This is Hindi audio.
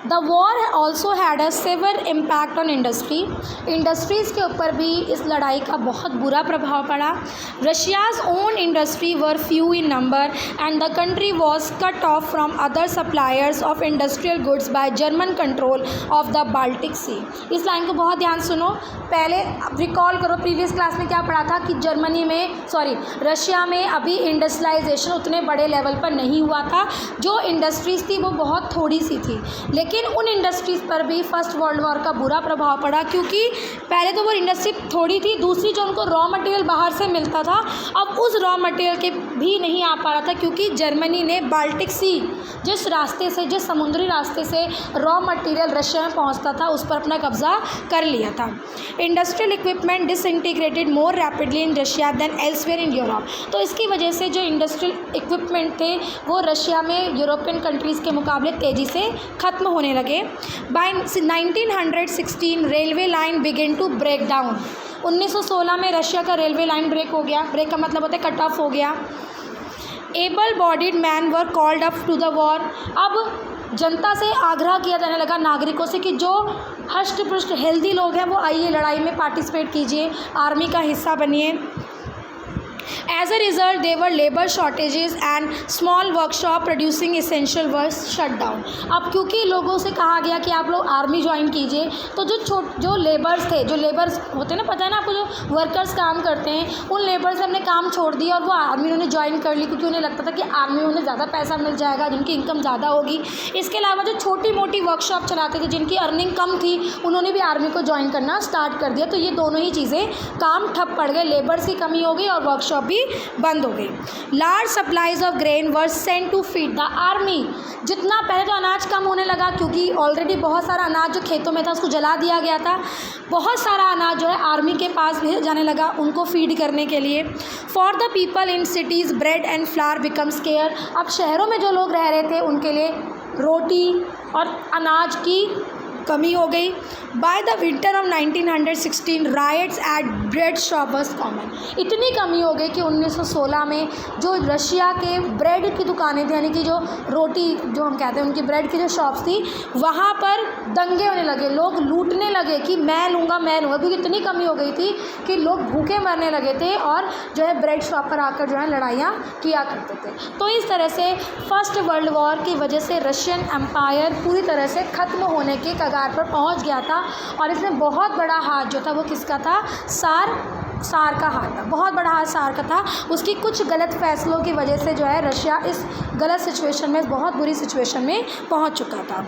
The war also had a severe impact on industries के ऊपर भी इस लड़ाई का बहुत बुरा प्रभाव पड़ा। Russia's own industry were few in number and the country was cut off from other suppliers of industrial goods by German control of the Baltic Sea. इस लाइन को बहुत ध्यान सुनो। पहले रिकॉल करो, प्रीवियस क्लास में क्या पढ़ा था कि रशिया में अभी इंडस्ट्रियलाइजेशन उतने बड़े लेवल पर नहीं हुआ था। जो इंडस्ट्रीज़ थी वो बहुत थोड़ी सी थी, लेकिन उन इंडस्ट्रीज़ पर भी फर्स्ट वर्ल्ड वॉर का बुरा प्रभाव पड़ा, क्योंकि पहले तो वो इंडस्ट्री थोड़ी थी, दूसरी जो उनको रॉ मटेरियल बाहर से मिलता था, अब उस रॉ मटेरियल के भी नहीं आ पा रहा था, क्योंकि जर्मनी ने बाल्टिक सी, जिस समुद्री रास्ते से रॉ मटेरियल रशिया में पहुंचता था, उस पर अपना कब्जा कर लिया था। Industrial equipment disintegrated more rapidly in Russia than elsewhere in Europe. तो इसकी वजह से जो इंडस्ट्रियल इक्विपमेंट थे वो रशिया में यूरोपियन कंट्रीज़ के मुकाबले तेज़ी से ख़त्म होने लगे। By 1916 railway line begin to break down. 1916 में रशिया का रेलवे लाइन ब्रेक हो गया। ब्रेक का मतलब होता है कट ऑफ हो गया। Able bodied man were called up to the war. अब जनता से आग्रह किया जाने लगा, नागरिकों से, कि जो हष्ट पुष्ट हेल्दी लोग हैं वो आइए लड़ाई में पार्टिसिपेट कीजिए, आर्मी का हिस्सा बनिए। As a result, there were labor shortages and small workshop producing essential was shut down। अब क्योंकि लोगों से कहा गया कि आप लोग आर्मी ज्वाइन कीजिए, तो जो लेबर्स थे, जो लेबर्स होते हैं ना, पता है ना आपको, जो वर्कर्स काम करते हैं, उन लेबर्स ने अपने काम छोड़ दिया और वो आर्मी उन्होंने ज्वाइन कर ली, क्योंकि उन्हें लगता था कि आर्मी में उन्हें ज़्यादा पैसा मिल जाएगा, जिनकी इनकम ज़्यादा होगी। इसके अलावा जो छोटी मोटी वर्कशॉप चलाते थे, जिनकी अर्निंग कम थी, उन्होंने भी आर्मी को ज्वाइन करना स्टार्ट कर दिया। तो ये दोनों ही चीज़ें काम ठप पड़ गए, लेबर्स की कमी हो गई और वर्कशॉप भी बंद हो गई। Large supplies of grain were sent to feed the army. जितना पहले तो अनाज कम होने लगा, क्योंकि ऑलरेडी बहुत सारा अनाज जो खेतों में था उसको जला दिया गया था। बहुत सारा अनाज जो है आर्मी के पास भेजा जाने लगा उनको फीड करने के लिए। For the people in cities bread and flower become square. अब शहरों में जो लोग रह रहे थे उनके लिए रोटी और अनाज की कमी हो गई। By the winter of 1916 riots at bread shop was common. इतनी कमी हो गई कि 1916 में जो रशिया के ब्रेड की दुकानें थी, यानी कि जो रोटी जो हम कहते हैं उनकी ब्रेड की जो शॉप्स थी, वहाँ पर दंगे होने लगे, लोग लूटने लगे कि मैं लूँगा, क्योंकि इतनी कमी हो गई थी कि लोग भूखे मरने लगे थे और जो है ब्रेड शॉप पर आकर जो है लड़ाइयाँ किया करते थे। तो इस तरह से फर्स्ट वर्ल्ड वॉर की वजह से रशियन एम्पायर पूरी तरह से ख़त्म होने के कगार पर पहुंच गया था। और इसमें बहुत बड़ा हाथ जो था वो किसका था? सार का हाथ था। बहुत बड़ा हाथ सार का था। उसकी कुछ गलत फैसलों की वजह से जो है रशिया इस गलत सिचुएशन में, बहुत बुरी सिचुएशन में पहुंच चुका था।